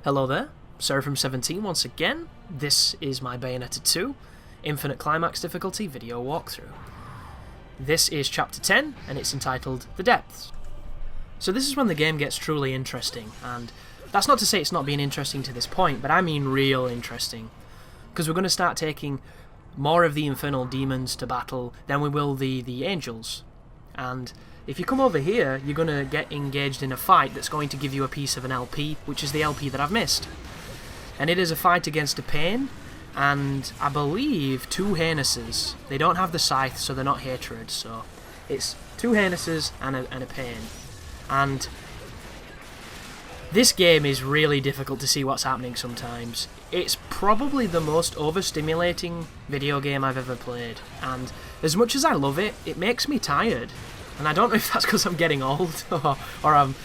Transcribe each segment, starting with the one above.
Hello there, Seraphim17 once again. This is my Bayonetta 2 Infinite Climax difficulty video walkthrough. This is Chapter 10, and it's entitled The Depths. So this is when the game gets truly interesting, and that's not to say it's not been interesting to this point, but I mean real interesting. Because we're going to start taking more of the infernal demons to battle than we will the angels. And if you come over here, you're going to get engaged in a fight that's going to give you a piece of an LP, which is the LP that I've missed. And it is a fight against a pain, and I believe two Hanuses. They don't have the scythe, so they're not hatred, so it's two Hanuses and a pain. And this game is really difficult to see what's happening sometimes. It's probably the most overstimulating video game I've ever played, and as much as I love it, it makes me tired. And I don't know if that's because I'm getting old, or I'm,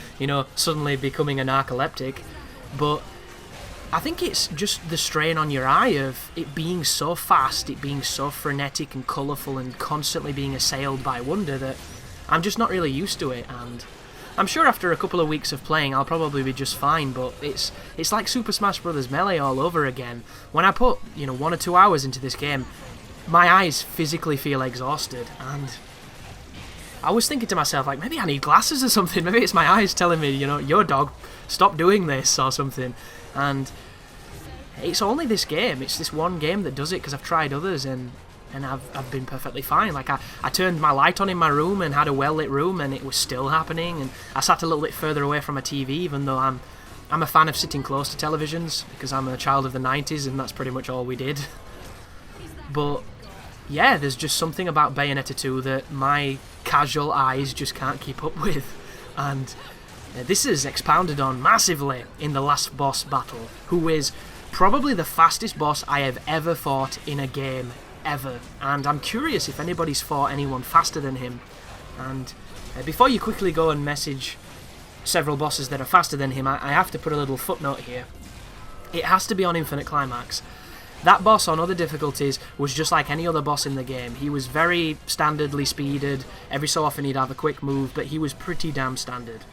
suddenly becoming a narcoleptic, but I think it's just the strain on your eye of it being so fast, it being so frenetic and colourful and constantly being assailed by wonder that I'm just not really used to it. And I'm sure after a couple of weeks of playing I'll probably be just fine, but it's like Super Smash Bros. Melee all over again. When I put 1 or 2 hours into this game, my eyes physically feel exhausted, and I was thinking to myself, like, maybe I need glasses or something. Maybe it's my eyes telling me, yo dog, stop doing this or something. And it's only this game. It's this one game that does it, because I've tried others and I've been perfectly fine. Like, I turned my light on in my room and had a well-lit room and it was still happening. And I sat a little bit further away from a TV, even though I'm a fan of sitting close to televisions, because I'm a child of the 90s and that's pretty much all we did. But yeah, there's just something about Bayonetta 2 that my casual eyes just can't keep up with, and this is expounded on massively in the last boss battle, who is probably the fastest boss I have ever fought in a game, ever, and I'm curious if anybody's fought anyone faster than him. And before you quickly go and message several bosses that are faster than him, I have to put a little footnote here. It has to be on Infinite Climax. That boss on other difficulties was just like any other boss in the game. He was very standardly speeded, every so often he'd have a quick move, but he was pretty damn standard.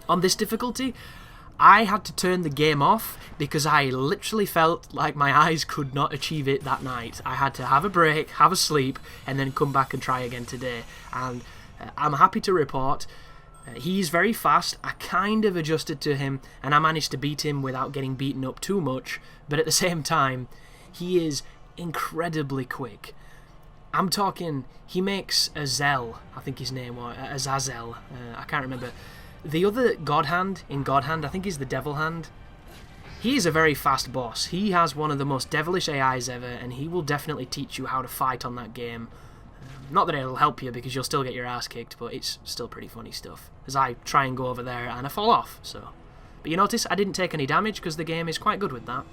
On this difficulty, I had to turn the game off because I literally felt like my eyes could not achieve it that night. I had to have a break, have a sleep, and then come back and try again today. And I'm happy to report he's very fast. I kind of adjusted to him, and I managed to beat him without getting beaten up too much, but at the same time, he is incredibly quick. I'm talking, he makes Azel, I think his name was, Azazel, I can't remember. The other God Hand, in God Hand, I think he's the Devil Hand. He is a very fast boss. He has one of the most devilish AIs ever, and he will definitely teach you how to fight on that game. Not that it'll help you, because you'll still get your ass kicked, but it's still pretty funny stuff, as I try and go over there and I fall off, so. But you notice I didn't take any damage, because the game is quite good with that.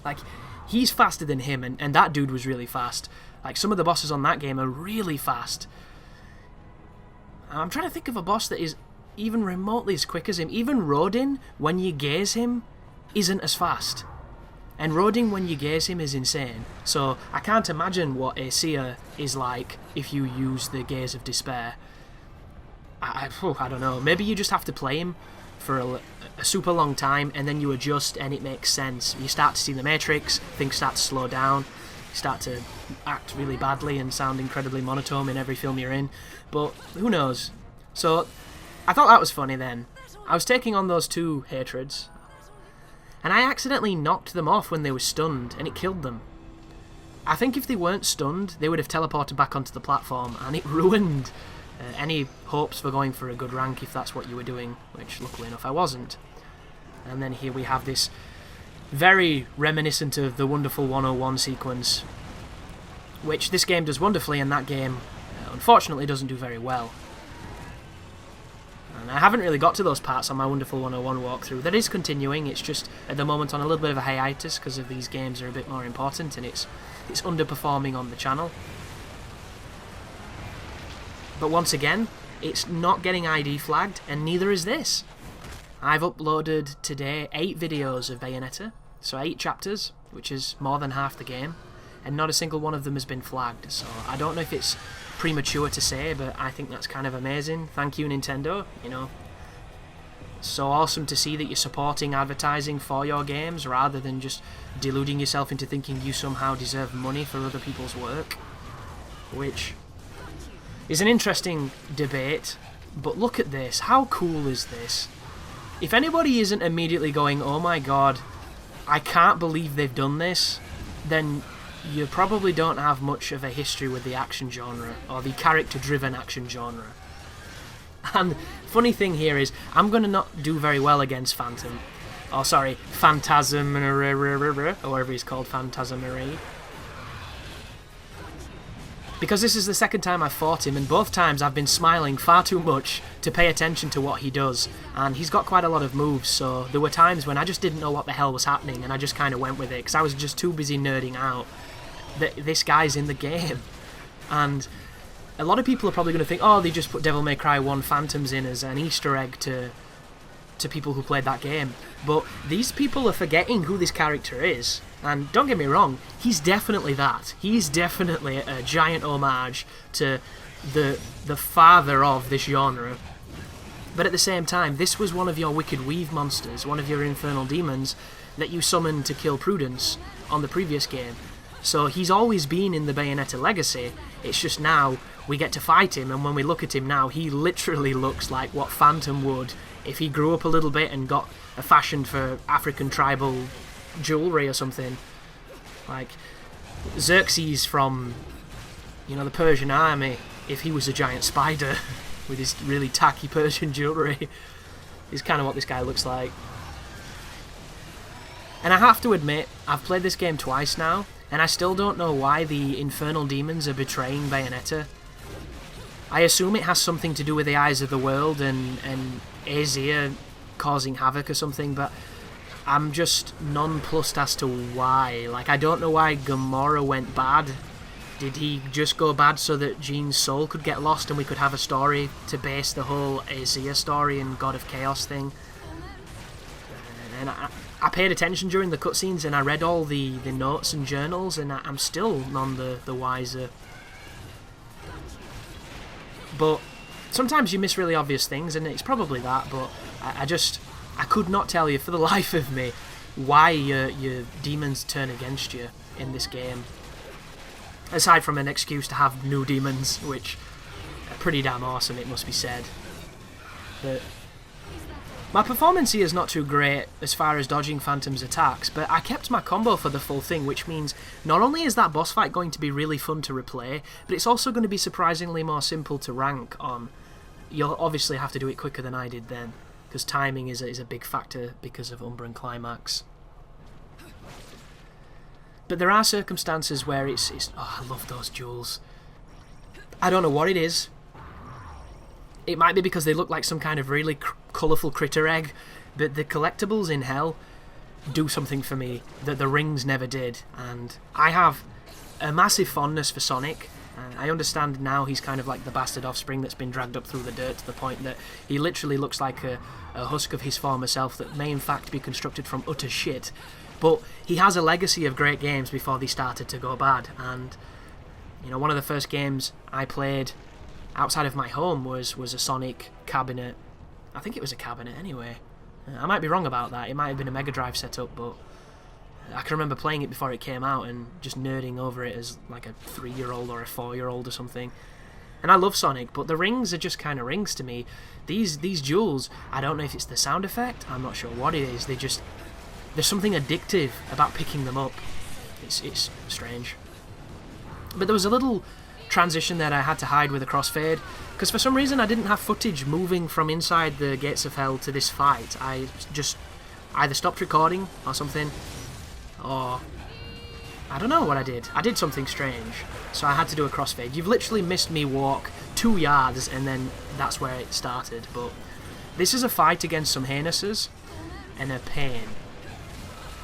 Like, he's faster than him, and that dude was really fast. Like, some of the bosses on that game are really fast. I'm trying to think of a boss that is even remotely as quick as him. Even Rodin, when you gaze him, isn't as fast. And Rodin, when you gaze him, is insane. So I can't imagine what a seer is like if you use the Gaze of Despair. I don't know. Maybe you just have to play him for a super long time, and then you adjust and it makes sense. You start to see the Matrix, things start to slow down, you start to act really badly and sound incredibly monotone in every film you're in. But who knows? So I thought that was funny then. I was taking on those two hatreds, and I accidentally knocked them off when they were stunned, and it killed them. I think if they weren't stunned, they would have teleported back onto the platform, and it ruined any hopes for going for a good rank if that's what you were doing, which luckily enough I wasn't. And then here we have this very reminiscent of the wonderful 101 sequence, which this game does wonderfully, and that game unfortunately doesn't do very well. And I haven't really got to those parts on my wonderful 101 walkthrough. That is continuing, it's just at the moment on a little bit of a hiatus because of these games are a bit more important and it's underperforming on the channel. But once again, it's not getting ID flagged, and neither is this. I've uploaded today 8 videos of Bayonetta, so 8 chapters, which is more than half the game, and not a single one of them has been flagged. So I don't know if it's premature to say, but I think that's kind of amazing. Thank you, Nintendo. so awesome to see that you're supporting advertising for your games rather than just deluding yourself into thinking you somehow deserve money for other people's work, which is an interesting debate. But look at this. How cool is this? If anybody isn't immediately going, oh my god, I can't believe they've done this, then you probably don't have much of a history with the action genre, or the character-driven action genre. And funny thing here is, I'm going to not do very well against Phantom. Oh, sorry, Phantasm, or whatever he's called, Phantasmaray. Because this is the second time I've fought him, and both times I've been smiling far too much to pay attention to what he does. And he's got quite a lot of moves, so there were times when I just didn't know what the hell was happening, and I just kind of went with it, because I was just too busy nerding out that this guy's in the game. And a lot of people are probably going to think, oh, they just put Devil May Cry 1 Phantoms in as an Easter egg to people who played that game. But these people are forgetting who this character is. And don't get me wrong, he's definitely that. He's definitely a giant homage to the father of this genre. But at the same time, this was one of your Wicked Weave monsters, one of your infernal demons that you summoned to kill Prudence on the previous game. So he's always been in the Bayonetta legacy, it's just now we get to fight him, and when we look at him now, he literally looks like what Phantom would if he grew up a little bit and got a fashion for African tribal jewellery or something. Like Xerxes from, you know, the Persian army, if he was a giant spider with his really tacky Persian jewellery, is kind of what this guy looks like. And I have to admit, I've played this game twice now, and I still don't know why the infernal demons are betraying Bayonetta. I assume it has something to do with the eyes of the world and Azir causing havoc or something, but I'm just nonplussed as to why. Like, I don't know why Gamora went bad. Did he just go bad so that Jean's soul could get lost and we could have a story to base the whole Azir story and God of Chaos thing? And I paid attention during the cutscenes and I read all the notes and journals, and I'm still none the wiser. But sometimes you miss really obvious things, and it's probably that, but I could not tell you for the life of me why your demons turn against you in this game. Aside from an excuse to have new demons, which are pretty damn awesome, it must be said. But my performance here is not too great as far as dodging Phantom's attacks, but I kept my combo for the full thing, which means not only is that boss fight going to be really fun to replay, but it's also going to be surprisingly more simple to rank on. You'll obviously have to do it quicker than I did then, because timing is a big factor because of Infinite Climax. But there are circumstances where it's oh, I love those jewels. I don't know what it is. It might be because they look like some kind of really colourful critter egg, but the collectibles in Hell do something for me that the rings never did, and I have a massive fondness for Sonic. I understand now he's kind of like the bastard offspring that's been dragged up through the dirt to the point that he literally looks like a husk of his former self that may in fact be constructed from utter shit. But he has a legacy of great games before they started to go bad, and you know, one of the first games I played outside of my home was a Sonic cabinet. I think it was a cabinet anyway. I might be wrong about that. It might have been a Mega Drive setup, but I can remember playing it before it came out and just nerding over it as like a 3-year-old or a 4-year-old or something. And I love Sonic, but the rings are just kind of rings to me. These jewels, I don't know if it's the sound effect, I'm not sure what it is. There's something addictive about picking them up. It's strange. But there was a little transition that I had to hide with a crossfade, because for some reason I didn't have footage moving from inside the Gates of Hell to this fight. I just either stopped recording or something, or I don't know what I did. I did something strange, so I had to do a crossfade. You've literally missed me walk 2 yards and then that's where it started. But this is a fight against some Hainesses and a pain.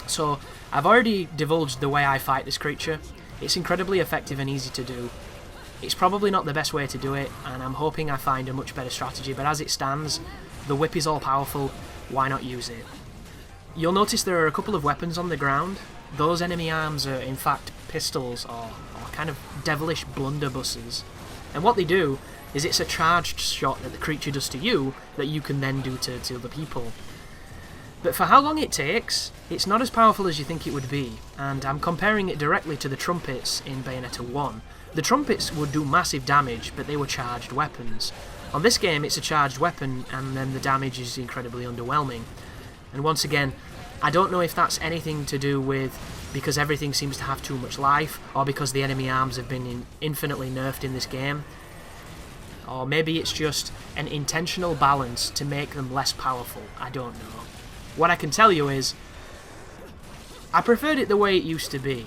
So I've already divulged the way I fight this creature. It's incredibly effective and easy to do. It's probably not the best way to do it, and I'm hoping I find a much better strategy, but as it stands, the whip is all powerful, why not use it? You'll notice there are a couple of weapons on the ground. Those enemy arms are in fact pistols or kind of devilish blunderbusses. And what they do is it's a charged shot that the creature does to you that you can then do to other people. But for how long it takes, it's not as powerful as you think it would be, and I'm comparing it directly to the trumpets in Bayonetta 1. The trumpets would do massive damage, but they were charged weapons. On this game, it's a charged weapon, and then the damage is incredibly underwhelming. And once again, I don't know if that's anything to do with because everything seems to have too much life, or because the enemy arms have been infinitely nerfed in this game. Or maybe it's just an intentional balance to make them less powerful. I don't know. What I can tell you is, I preferred it the way it used to be.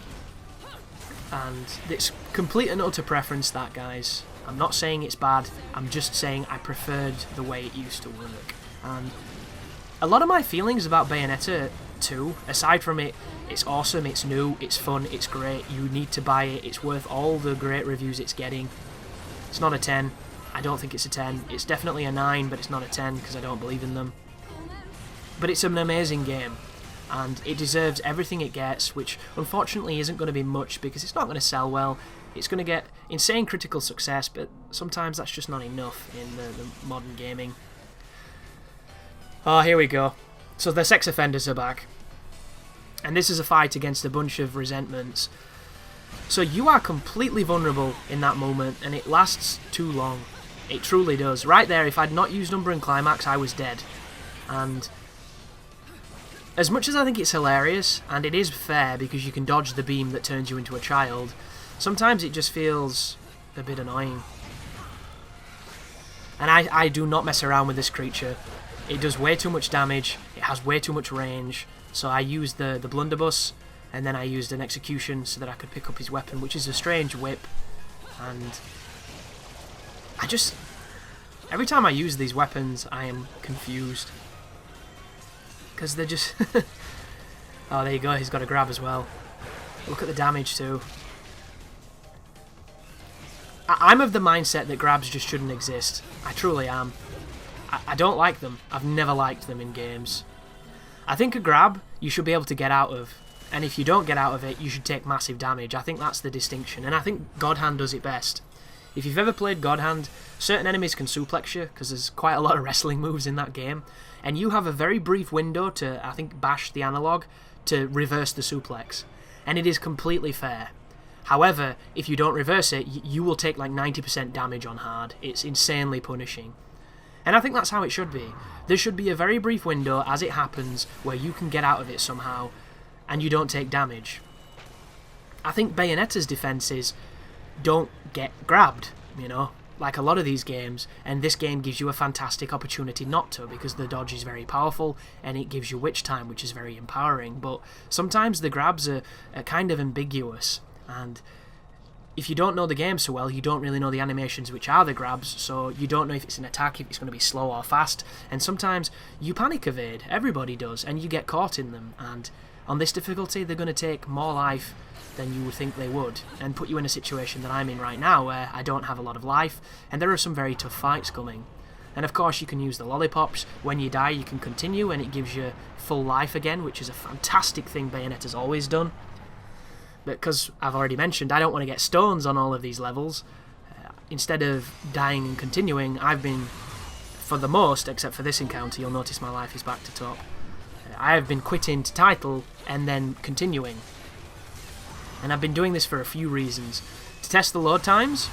And it's complete and utter preference, that, guys. I'm not saying it's bad, I'm just saying I preferred the way it used to work. And a lot of my feelings about Bayonetta 2, aside from it's awesome, it's new, it's fun, it's great, you need to buy it, it's worth all the great reviews it's getting. It's not a 10. I don't think it's a 10. It's definitely a 9, but it's not a 10 because I don't believe in them. But it's an amazing game, and it deserves everything it gets, which unfortunately isn't going to be much because it's not going to sell well. It's going to get insane critical success, but sometimes that's just not enough in the modern gaming. Oh, here we go. So the sex offenders are back. And this is a fight against a bunch of resentments. So you are completely vulnerable in that moment, and it lasts too long. It truly does. Right there, if I'd not used Infinite Climax, I was dead. And as much as I think it's hilarious, and it is fair because you can dodge the beam that turns you into a child, sometimes it just feels a bit annoying. And I do not mess around with this creature. It does way too much damage, it has way too much range, so I used the blunderbuss, and then I used an execution so that I could pick up his weapon, which is a strange whip. And I just... every time I use these weapons, I am confused. Because they're just... oh, there you go, he's got a grab as well. Look at the damage too. I'm of the mindset that grabs just shouldn't exist. I truly am. I don't like them. I've never liked them in games. I think a grab you should be able to get out of, and if you don't get out of it, you should take massive damage. I think that's the distinction, and I think God Hand does it best. If you've ever played God Hand, certain enemies can suplex you, because there's quite a lot of wrestling moves in that game, and you have a very brief window to, I think, bash the analog to reverse the suplex, and it is completely fair. However, if you don't reverse it, you will take like 90% damage on hard. It's insanely punishing. And I think that's how it should be. There should be a very brief window as it happens where you can get out of it somehow and you don't take damage. I think Bayonetta's defenses don't get grabbed, you know, like a lot of these games, and this game gives you a fantastic opportunity not to because the dodge is very powerful and it gives you witch time, which is very empowering, but sometimes the grabs are kind of ambiguous, and if you don't know the game so well, you don't really know the animations which are the grabs, so you don't know if it's an attack, if it's going to be slow or fast, and sometimes you panic evade, everybody does, and you get caught in them, and on this difficulty they're going to take more life than you would think they would, and put you in a situation that I'm in right now where I don't have a lot of life, and there are some very tough fights coming. And of course you can use the lollipops. When you die you can continue and it gives you full life again, which is a fantastic thing Bayonetta's always done. But because I've already mentioned, I don't want to get stones on all of these levels. Instead of dying and continuing, I've been, for the most, except for this encounter, you'll notice my life is back to top, I have been quitting to title and then continuing. And I've been doing this for a few reasons. To test the load times,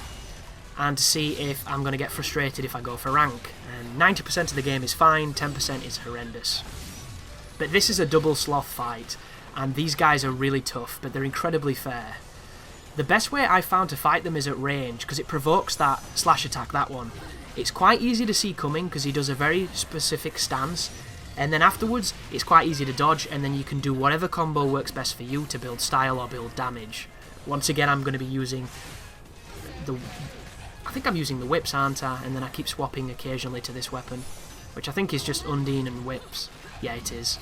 and to see if I'm going to get frustrated if I go for rank. And 90% of the game is fine, 10% is horrendous. But this is a double sloth fight, and these guys are really tough, but they're incredibly fair. The best way I found to fight them is at range, because it provokes that slash attack, that one. It's quite easy to see coming, because he does a very specific stance, and then afterwards, it's quite easy to dodge, and then you can do whatever combo works best for you to build style or build damage. Once again, I'm going to be using the... I think I'm using the whips, aren't I? And then I keep swapping occasionally to this weapon, which I think is just Undine and whips. Yeah, it is.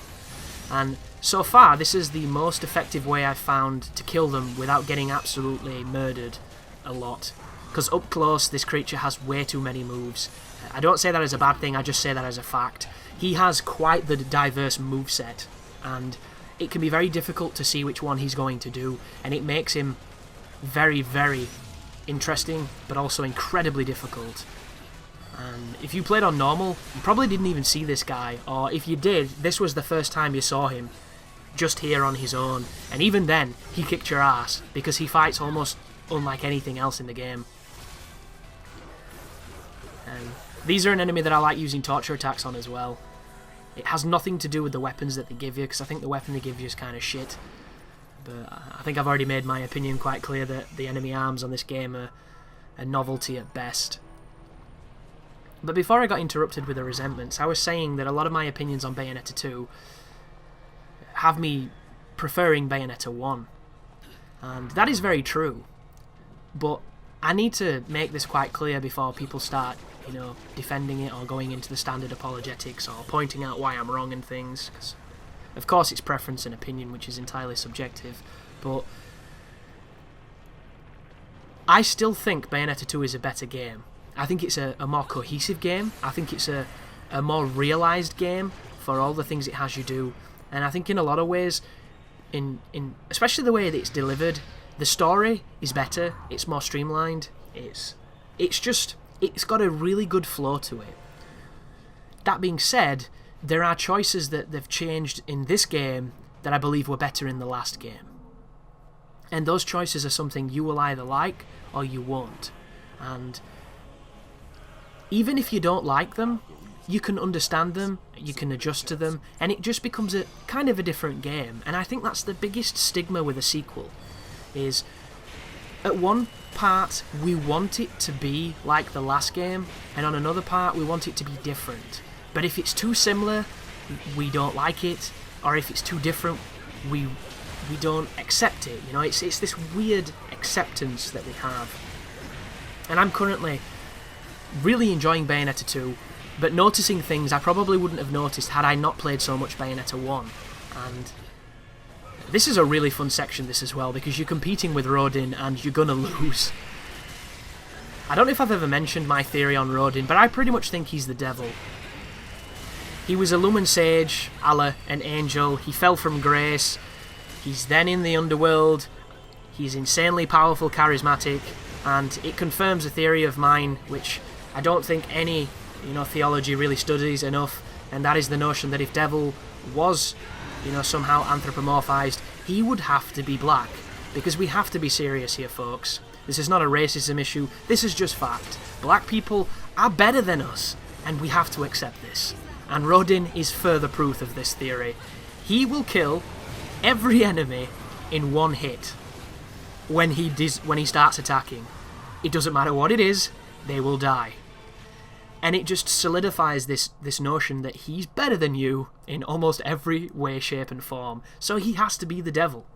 And so far, this is the most effective way I've found to kill them without getting absolutely murdered a lot. Because up close, this creature has way too many moves. I don't say that as a bad thing, I just say that as a fact. He has quite the diverse moveset, and it can be very difficult to see which one he's going to do, and it makes him very, very interesting, but also incredibly difficult. And if you played on normal, you probably didn't even see this guy, or if you did, this was the first time you saw him, just here on his own. And even then, he kicked your ass, because he fights almost unlike anything else in the game. And these are an enemy that I like using torture attacks on as well. It has nothing to do with the weapons that they give you, because I think the weapon they give you is kind of shit. But I think I've already made my opinion quite clear that the enemy arms on this game are a novelty at best. But before I got interrupted with the resentments, I was saying that a lot of my opinions on Bayonetta 2 have me preferring Bayonetta 1. And that is very true. But I need to make this quite clear before people start, you know, defending it or going into the standard apologetics or pointing out why I'm wrong and things. 'Cause of course it's preference and opinion, which is entirely subjective. But I still think Bayonetta 2 is a better game. I think it's a more cohesive game. I think it's a more realised game for all the things it has you do. And I think in a lot of ways, in especially the way that it's delivered, the story is better. It's more streamlined. It's got a really good flow to it. That being said, there are choices that they've changed in this game that I believe were better in the last game. And those choices are something you will either like or you won't. And even if you don't like them, you can understand them, you can adjust to them, and it just becomes a kind of a different game. And I think that's the biggest stigma with a sequel, is at one part we want it to be like the last game, and on another part we want it to be different. But if it's too similar, we don't like it, or if it's too different, we don't accept it. You know, it's this weird acceptance that we have. And I'm currently really enjoying Bayonetta 2, but noticing things I probably wouldn't have noticed had I not played so much Bayonetta 1. And this is a really fun section, this as well, because you're competing with Rodin and you're gonna lose. I don't know if I've ever mentioned my theory on Rodin, but I pretty much think he's the devil. He was a Lumen Sage, Allah, an angel. He fell from grace. He's then in the underworld. He's insanely powerful, charismatic, and it confirms a theory of mine, which I don't think any, theology really studies enough, and that is the notion that if Devil was, somehow anthropomorphized, he would have to be black. Because we have to be serious here, folks. This is not a racism issue, this is just fact. Black people are better than us, and we have to accept this. And Rodin is further proof of this theory. He will kill every enemy in one hit when he starts attacking. It doesn't matter what it is, they will die. And it just solidifies this notion that he's better than you in almost every way, shape and form. So he has to be the devil.